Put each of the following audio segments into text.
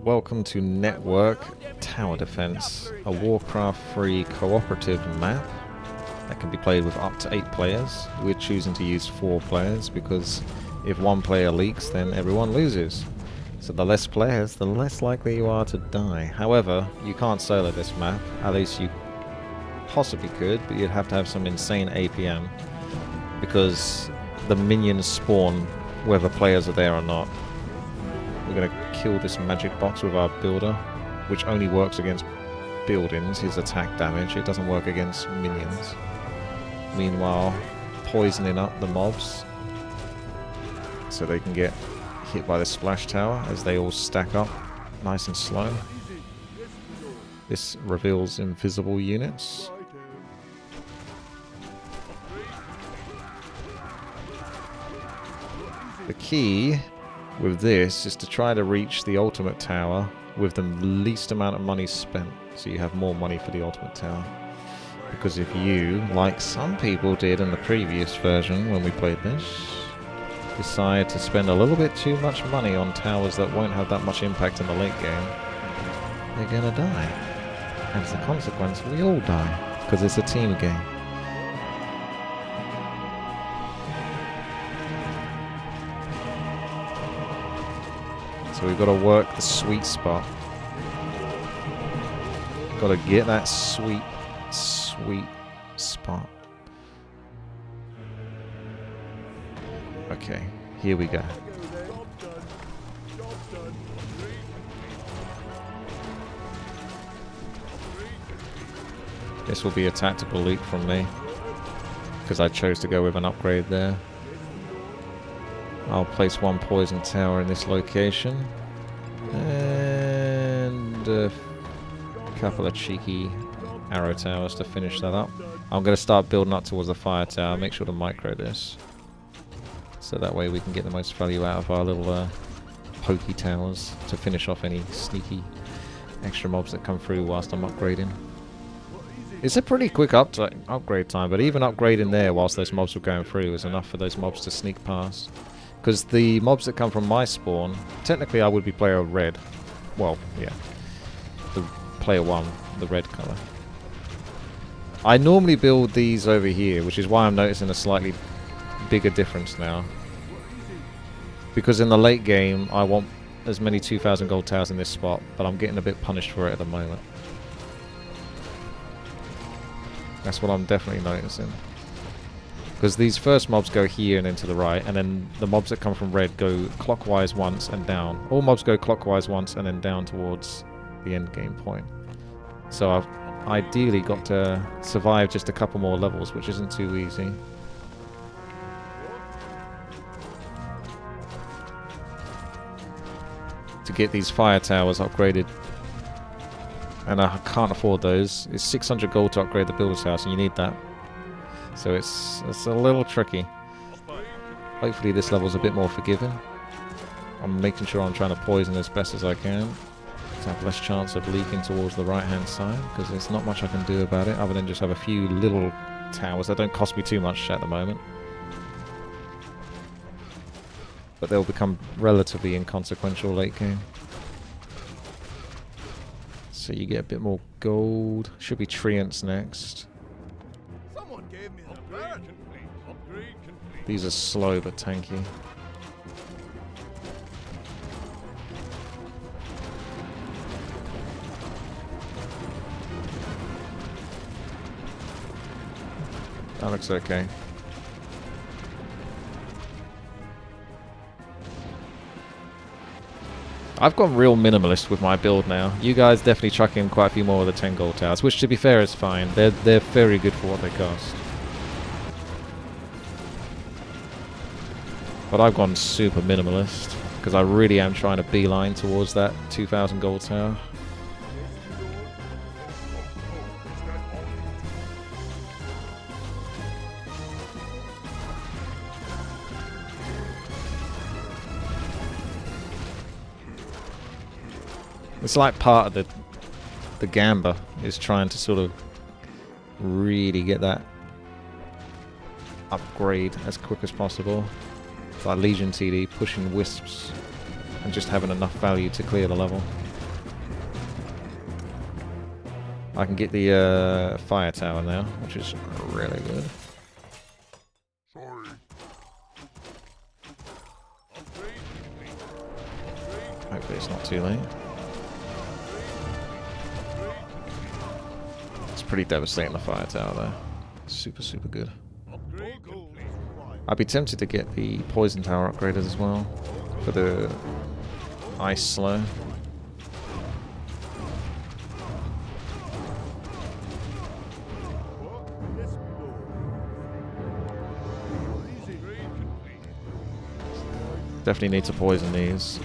Welcome to Network Tower Defense, a Warcraft-free cooperative map that can be played with up to 8 players. We're choosing to use 4 players because if one player leaks, then everyone loses. So the less players, the less likely you are to die. However, you can't solo this map. At least you possibly could, but you'd have to have some insane APM because the minions spawn whether players are there or not. We're going to kill this magic box with our builder, which only works against buildings, his attack damage. It doesn't work against minions. Meanwhile, poisoning up the mobs so they can get hit by the splash tower as they all stack up nice and slow. This reveals invisible units. The key with this is to try to reach the ultimate tower with the least amount of money spent, so you have more money for the ultimate tower. Because if you, like some people did in the previous version when we played this, decide to spend a little bit too much money on towers that won't have that much impact in the late game, they're gonna die. And as a consequence, we all die, because it's a team game. So we've got to work the sweet spot. Got to get that sweet spot. Okay, here we go. This will be a tactical leak from me, because I chose to go with an upgrade there. I'll place one poison tower in this location, and a couple of cheeky arrow towers to finish that up. I'm going to start building up towards the fire tower, make sure to micro this, so that way we can get the most value out of our little pokey towers to finish off any sneaky extra mobs that come through whilst I'm upgrading. It's a pretty quick upgrade time, but even upgrading there whilst those mobs were going through was enough for those mobs to sneak past. Because the mobs that come from my spawn, technically I would be player red. Well, yeah. The player 1, the red colour. I normally build these over here, which is why I'm noticing a slightly bigger difference now. Because in the late game, I want as many 2,000 gold towers in this spot, but I'm getting a bit punished for it at the moment. That's what I'm definitely noticing. Because these first mobs go here and then to the right, and then the mobs that come from red go clockwise once and down. All mobs go clockwise once and then down towards the end game point. So I've ideally got to survive just a couple more levels, which isn't too easy. To get these fire towers upgraded. And I can't afford those. It's 600 gold to upgrade the builder's house, and you need that. So it's a little tricky. Hopefully this level's a bit more forgiving. I'm making sure I'm trying to poison as best as I can to have less chance of leaking towards the right hand side, because there's not much I can do about it other than just have a few little towers that don't cost me too much at the moment. But they'll become relatively inconsequential late game. So you get a bit more gold. Should be treants next. These are slow but tanky. That looks okay. I've gone real minimalist with my build now. You guys definitely chuck in quite a few more of the 10 gold towers, which to be fair is fine. They're very good for what they cost. But I've gone super minimalist, because I really am trying to beeline towards that 2,000 gold tower. It's like part of the gamba is trying to sort of really get that upgrade as quick as possible. It's like Legion TD, pushing wisps and just having enough value to clear the level. I can get the fire tower now, which is really good. Hopefully it's not too late. It's pretty devastating, the fire tower though. Super, super good. I'd be tempted to get the poison tower upgraded as well for the ice slow. Definitely need to poison these.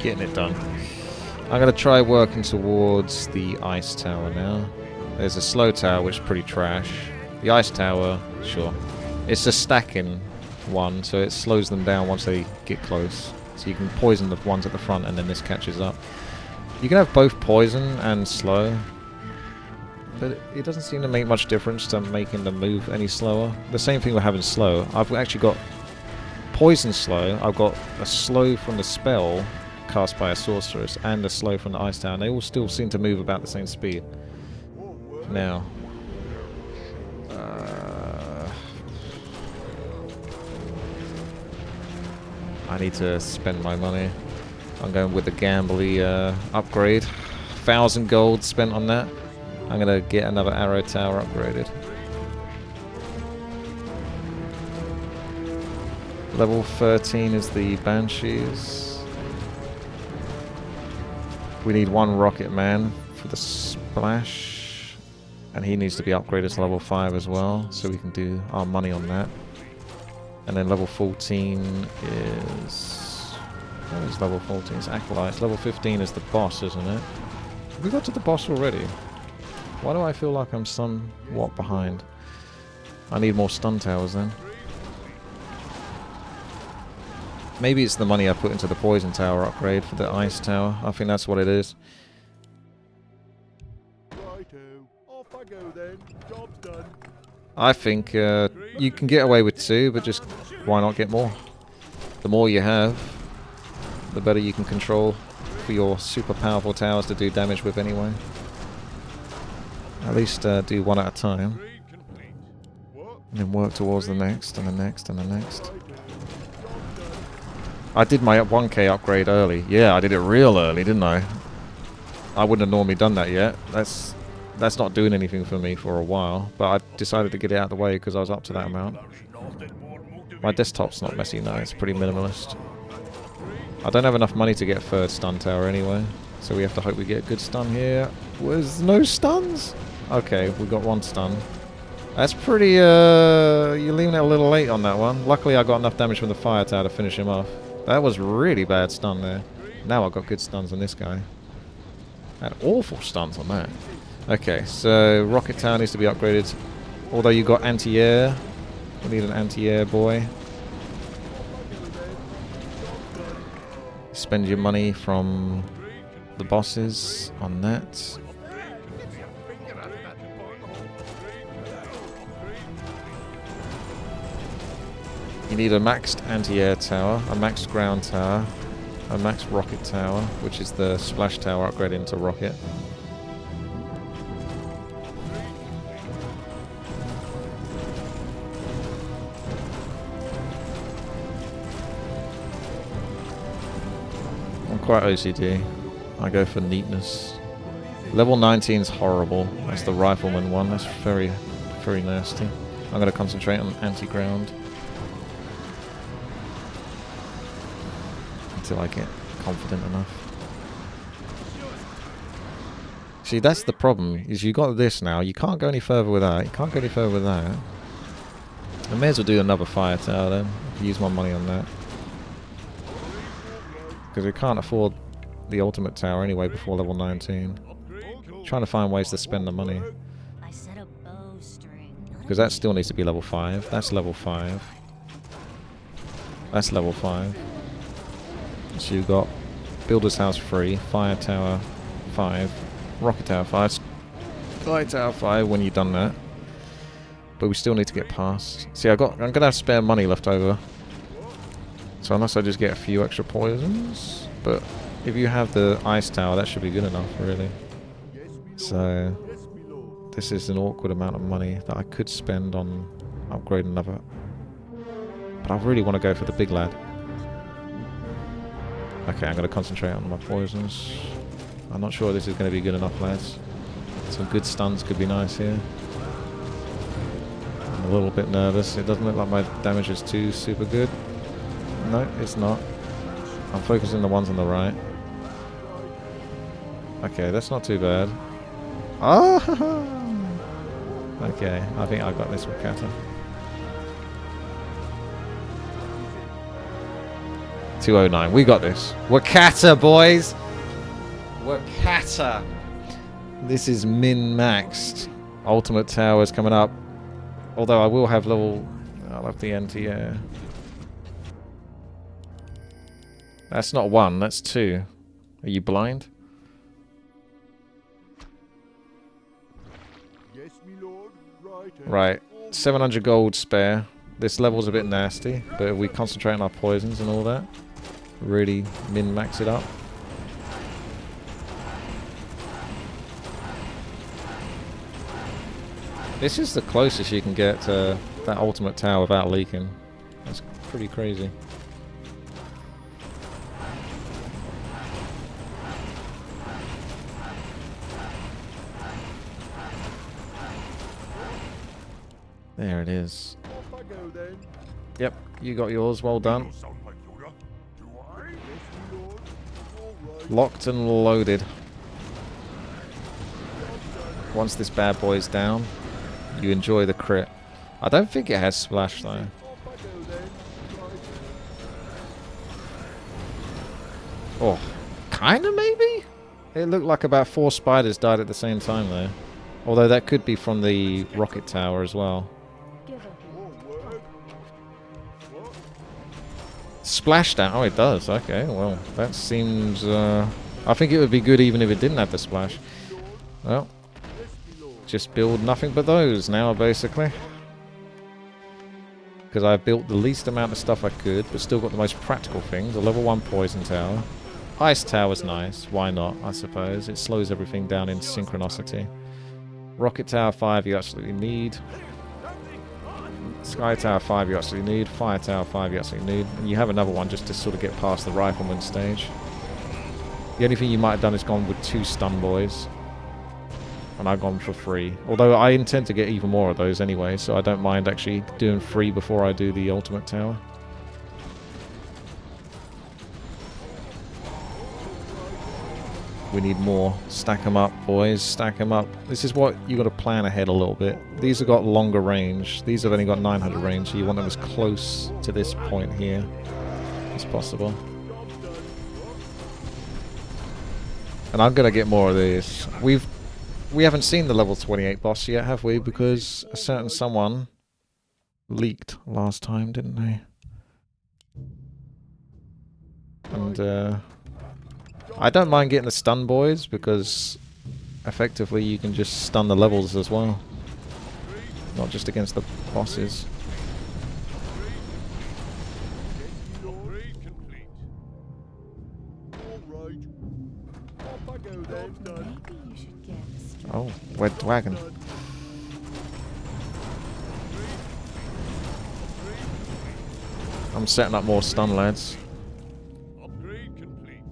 Getting it done. I'm going to try working towards the ice tower now. There's a slow tower, which is pretty trash. The ice tower, sure. It's a stacking one, so it slows them down once they get close. So you can poison the ones at the front, and then this catches up. You can have both poison and slow, but it doesn't seem to make much difference to making them move any slower. The same thing with having slow. I've actually got poison slow. I've got a slow from the spell cast by a sorceress and a slow from the ice tower, and they all still seem to move about the same speed. Now, I need to spend my money. I'm going with the gambly upgrade. 1,000 gold spent on that. I'm gonna get another arrow tower upgraded. Level 13 is the banshees. We need one rocket man for the splash, and he needs to be upgraded to level 5 as well, so we can do our money on that. And then level 14 is... what is level 14? It's Acolytes. Level 15 is the boss, isn't it? We got to the boss already. Why do I feel like I'm somewhat behind? I need more stun towers then. Maybe it's the money I put into the poison tower upgrade for the ice tower. I think that's what it is. Righto, off I go then. Job's done. I think you can get away with 2, but just why not get more? The more you have, the better you can control for your super powerful towers to do damage with anyway. At least do one at a time. And then work towards the next, and the next, and the next. I did my 1k upgrade early. Yeah, I did it real early, didn't I? I wouldn't have normally done that yet. That's not doing anything for me for a while, but I decided to get it out of the way because I was up to that amount. My desktop's not messy now, it's pretty minimalist. I don't have enough money to get a 3rd stun tower anyway, so we have to hope we get a good stun here. Was no stuns? Okay, we got 1 stun. That's pretty, you're leaving it a little late on that one. Luckily I got enough damage from the fire tower to finish him off. That was really bad stun there. Now I've got good stuns on this guy. I had awful stuns on that. Okay, so rocket tower needs to be upgraded. Although you got anti-air. We need an anti-air boy. Spend your money from the bosses on that. You need a maxed anti-air tower, a maxed ground tower, a maxed rocket tower, which is the splash tower upgrade into rocket. I'm quite OCD. I go for neatness. Level 19 is horrible. That's the rifleman one. That's very, very nasty. I'm going to concentrate on anti-ground until I get confident enough. See, that's the problem, is you got this now. You can't go any further with that. You can't go any further with that. I may as well do another fire tower then. Use my money on that. Because we can't afford the ultimate tower anyway before level 19. Trying to find ways to spend the money. Because that still needs to be level 5. That's level 5. That's level 5. So you've got Builder's House 3, Fire Tower 5, Rocket Tower 5, Sky Tower 5 when you've done that. But we still need to get past. See, I'm gonna have spare money left over. So unless I just get a few extra poisons, but if you have the Ice Tower, that should be good enough, really. So this is an awkward amount of money that I could spend on upgrading another. But I really want to go for the big lad. Okay, I'm going to concentrate on my poisons. I'm not sure this is going to be good enough, lads. Some good stuns could be nice here. I'm a little bit nervous. It doesn't look like my damage is too super good. No, it's not. I'm focusing on the ones on the right. Okay, that's not too bad. Oh! Okay, I think I got this with Kata. 209. We got this. Wakata, boys! Wakata! This is min-maxed. Ultimate Towers coming up. Although I will have level... I'll have the anti-air. That's not 1, that's 2. Are you blind? Yes, me lord. Right. 700 gold spare. This level's a bit nasty, but if we concentrate on our poisons and all that, really min-max it up. This is the closest you can get to that ultimate tower without leaking. That's pretty crazy. There it is. Off I go then. Yep, you got yours. Well done. Sound like Yoda. Do I? Yes, me lord. All right. Locked and loaded. Once this bad boy's down, you enjoy the crit. I don't think it has splash though. Off I go then. Right. Oh, kinda maybe? It looked like about 4 spiders died at the same time though. Although that could be from the rocket tower as well. More work. What? Splashdown. Oh, it does. Okay, well, that seems... I think it would be good even if it didn't have the splash. Well, Yes, me lord. just build nothing but those now, basically. Because I've built the least amount of stuff I could, but still got the most practical things. A level 1 poison tower. Ice tower's nice. Why not, I suppose. It slows everything down in synchronicity. Rocket Tower 5 you absolutely need. Sky Tower 5 you absolutely need. Fire Tower 5 you absolutely need. And you have another one just to sort of get past the rifleman stage. The only thing you might have done is gone with 2 stun boys. And I've gone for 3. Although I intend to get even more of those anyway, so I don't mind actually doing 3 before I do the ultimate tower. We need more. Stack them up, boys. Stack them up. This is what you got to plan ahead a little bit. These have got longer range. These have only got 900 range, so you want them as close to this point here as possible. And I'm gonna get more of these. We haven't seen the level 28 boss yet, have we? Because a certain someone leaked last time, didn't they? And I don't mind getting the stun boys because effectively you can just stun the levels as well. Not just against the bosses. Upgrade complete. All right. Off I go then. Done. Maybe you should get a strong Oh, red wagon. I'm setting up more stun, lads. Upgrade complete.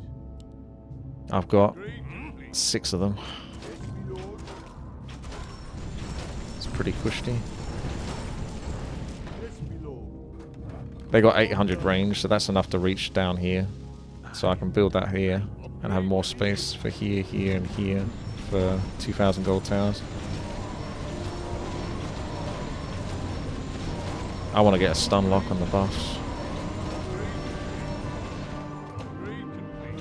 I've got Upgrade complete. 6 of them. Yes, me lord. It's pretty cushy. Yes, me lord. They got 800 range, so that's enough to reach down here. So I can build that here and have more space for here, here, and here for 2,000 gold towers. I want to get a stun lock on the boss. Upgrade complete.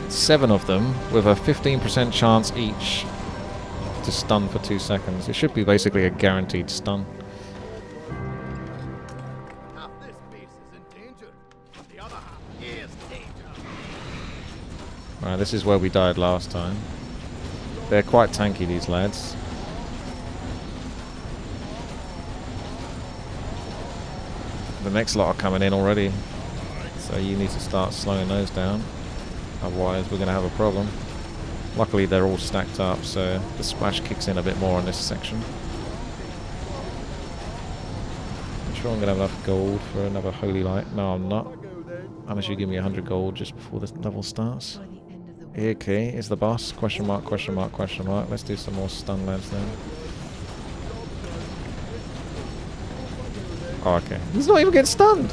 7 of them with a 15% chance each to stun for 2 seconds. It should be basically a guaranteed stun. Now this piece is Right, this is where we died last time. They're quite tanky, these lads. The next lot are coming in already. So you need to start slowing those down. Otherwise we're going to have a problem. Luckily they're all stacked up, so the splash kicks in a bit more on this section. I'm sure I'm going to have enough gold for another holy light. No, I'm not. Unless you give me 100 gold just before this level starts. Okay, is the boss? Question mark, question mark, question mark. Let's do some more stun lads then. Oh, okay. He's not even getting stunned.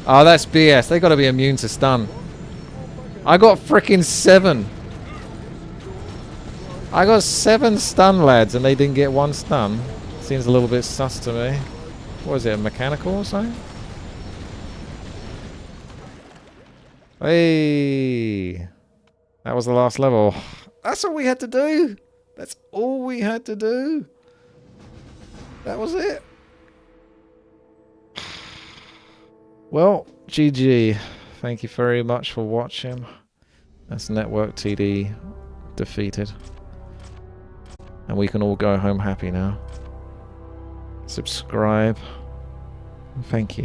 Oh, that's BS. They got to be immune to stun. I got freaking 7. I got 7 stun lads and they didn't get 1 stun. Seems a little bit sus to me. What is it, a mechanical or something? Hey, that was the last level. That's all we had to do. That's all we had to do. That was it. Well, GG. Thank you very much for watching. That's Network TD defeated. And we can all go home happy now. Subscribe. Thank you.